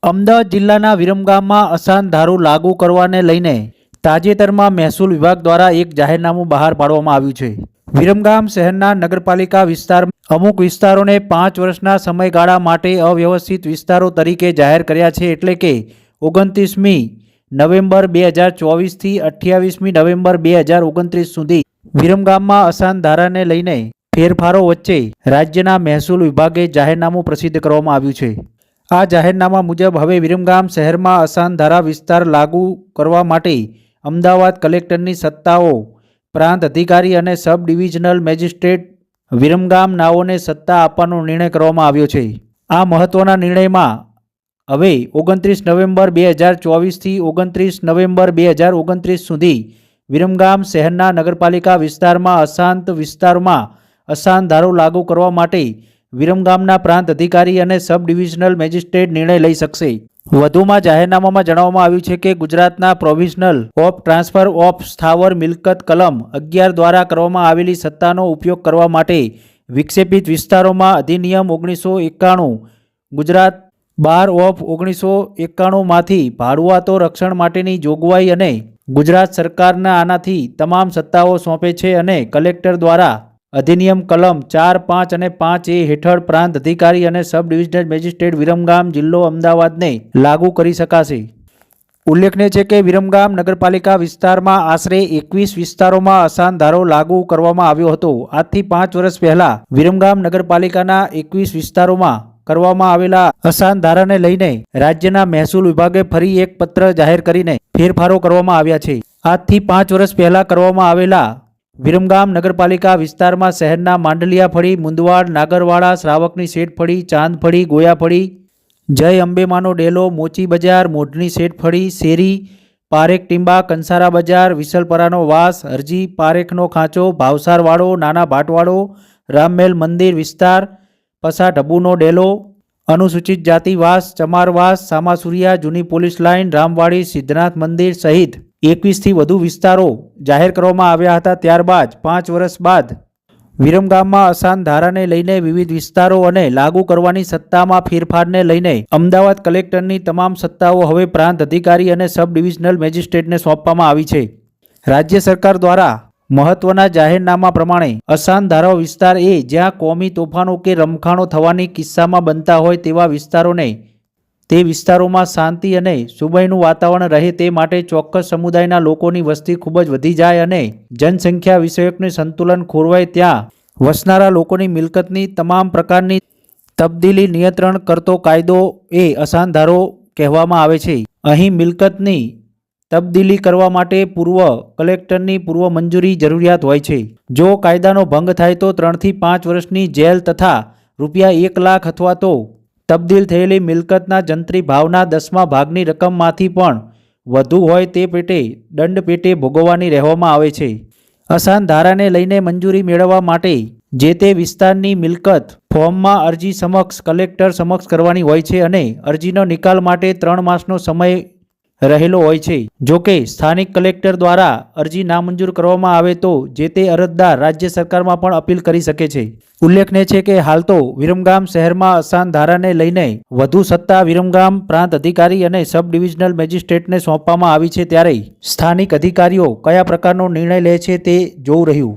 અમદાવાદ જિલ્લાના વિરમગામમાં અસાન ધારો લાગુ કરવાને લઈને તાજેતરમાં મહેસૂલ વિભાગ દ્વારા એક જાહેરનામું બહાર પાડવામાં આવ્યું છે। વિરમગામ શહેરના નગરપાલિકા વિસ્તારમાં અમુક વિસ્તારોને 5 વર્ષના સમયગાળા માટે અવ્યવસ્થિત વિસ્તારો તરીકે જાહેર કર્યા છે। એટલે કે 29મી નવેમ્બર 2024 થી 28મી નવેમ્બર 2029 સુધી વિરમગામમાં અસાન ધારાને લઈને ફેરફારો વચ્ચે રાજ્યના મહેસૂલ વિભાગે જાહેરનામું પ્રસિદ્ધ કરવામાં આવ્યું છે। આ જાહેરનામા મુજબ હવે વિરમગામ શહેરમાં અસાન ધારા વિસ્તાર લાગુ કરવા માટે અમદાવાદ કલેક્ટરની સત્તાઓ પ્રાંત અધિકારી અને સબ ડિવિઝનલ મેજિસ્ટ્રેટ વિરમગામ નાઓને સત્તા આપવાનો નિર્ણય કરવામાં આવ્યો છે। આ મહત્વના નિર્ણયમાં હવે 29 નવેમ્બર 2024 થી 29 નવેમ્બર 2029 સુધી વિરમગામ શહેરના નગરપાલિકા વિસ્તારમાં અશાંત વિસ્તારમાં અસાન ધારો લાગુ કરવા માટે વિરમગામના પ્રાંત અધિકારી અને સબ ડિવિઝનલ મેજિસ્ટ્રેટ નિર્ણય લઈ શકશે। વધુમાં જાહેરનામામાં જણાવવામાં આવ્યું છે કે ગુજરાતના પ્રોવિઝનલ ઓફ ટ્રાન્સફર ઓફ સ્થાવર મિલકત કલમ 11 દ્વારા કરવામાં આવેલી સત્તાનો ઉપયોગ કરવા માટે વિક્ષેપિત વિસ્તારોમાં અધિનિયમ 1991 ગુજરાત 12 ઓફ 1991માંથી ભાડુઆતો રક્ષણ માટેની જોગવાઈ અને ગુજરાત સરકારને આનાથી તમામ સત્તાઓ સોંપે છે અને કલેક્ટર દ્વારા અધિનિયમ કલમ 4, 5 અને 5A હેઠળ પ્રાંત અધિકારી અને સબ ડિવિઝનલ મેજિસ્ટ્રેટ વિરમગામ જિલ્લો અમદાવાદને લાગુ કરી શકાશે। ઉલ્લેખનીય છે કે વિરમગામ નગરપાલિકા વિસ્તારમાં આશરે 21 વિસ્તારોમાં અસાન ધારો લાગુ કરવામાં આવ્યો હતો। આજથી 5 વર્ષ પહેલા વિરમગામ નગરપાલિકાના 21 વિસ્તારોમાં કરવામાં આવેલા અસાન ધારાને લઈને રાજ્યના મહેસૂલ વિભાગે ફરી એક પત્ર જાહેર કરીને ફેરફારો કરવામાં આવ્યા છે। આજથી 5 વર્ષ પહેલા કરવામાં આવેલા વિરમગામ નગરપાલિકા વિસ્તારમાં શહેરના માંડલિયા ફળી, મુંદવાડ, નાગરવાડા, શ્રાવકની શેઠ ફળી, ચાંદ ફળી, ગોયા ફળી, જય અંબેમાનો ડેલો, મોચી બજાર, મોઢની શેઠ ફળી, શેરી, પારેખ ટીંબા, કંસારા બજાર, વિસલપરાનો વાસ, હરજી પારેખનો ખાંચો, ભાવસારવાડો, નાના ભાટવાડો, રામમેલ મંદિર વિસ્તાર, પસા ઢબુનો ડેલો, અનુસૂચિત જાતિ વાસ, ચમારવાસ, સામાસુરિયા, જૂની પોલીસ લાઇન, રામવાડી, સિદ્ધનાથ મંદિર સહિત 21થી વધુ વિસ્તારો જાહેર કરવામાં આવ્યા હતા। ત્યારબાદ 5 વર્ષ બાદ વિરમગામમાં અસાન ધારાને લઈને વિવિધ વિસ્તારો અને લાગુ કરવાની સત્તામાં ફેરફારને લઈને અમદાવાદ કલેક્ટરની તમામ સત્તાઓ હવે પ્રાંત અધિકારી અને સબ ડિવિઝનલ મેજિસ્ટ્રેટને સોંપવામાં આવી છે। રાજ્ય સરકાર દ્વારા મહત્વના જાહેરનામા પ્રમાણે અસાન ધારો વિસ્તાર એ જ્યાં કોમી તોફાનો કે રમખાણો થવાની કિસ્સામાં બનતા હોય તેવા વિસ્તારોને તે વિસ્તારોમાં શાંતિ અને સુબઈનું વાતાવરણ રહે તે માટે ચોક્કસ સમુદાયના લોકોની વસ્તી ખૂબ જ વધી જાય અને જનસંખ્યા વિષયકનું સંતુલન ખોરવાય ત્યાં વસનારા લોકોની મિલકતની તમામ પ્રકારની તબદીલી નિયંત્રણ કરતો કાયદો એ અસાન ધારો કહેવામાં આવે છે। અહીં મિલકતની તબદીલી કરવા માટે પૂર્વ કલેક્ટરની પૂર્વ મંજૂરી જરૂરિયાત હોય છે। જો કાયદાનો ભંગ થાય તો 3 થી 5 વર્ષની જેલ તથા રૂપિયા 1 લાખ અથવા તો તબદીલ થયેલી મિલકતના જંત્રી ભાવના 10મા ભાગની રકમમાંથી પણ વધુ હોય તે પેટે દંડ પેટે ભોગવવાની રહેવામાં આવે છે। અસાન ધારાને લઈને મંજૂરી મેળવવા માટે જે તે વિસ્તારની મિલકત ફોર્મમાં અરજી સમક્ષ કલેક્ટર સમક્ષ કરવાની હોય છે અને અરજીનો નિકાલ માટે 3 માસનો સમય રહેલો હોય છે। જો કે સ્થાનિક કલેક્ટર દ્વારા અરજી નામંજૂર કરવામાં આવે તો જે તે અરજદાર રાજ્ય સરકારમાં પણ અપીલ કરી શકે છે। ઉલ્લેખનીય છે કે હાલ તો વિરમગામ શહેરમાં અસાન ધારાને લઈને વધુ સત્તા વિરમગામ પ્રાંત અધિકારી અને સબ ડિવિઝનલ મેજિસ્ટ્રેટને સોંપવામાં આવી છે। ત્યારે સ્થાનિક અધિકારીઓ કયા પ્રકારનો નિર્ણય લે છે તે જોવું રહ્યું।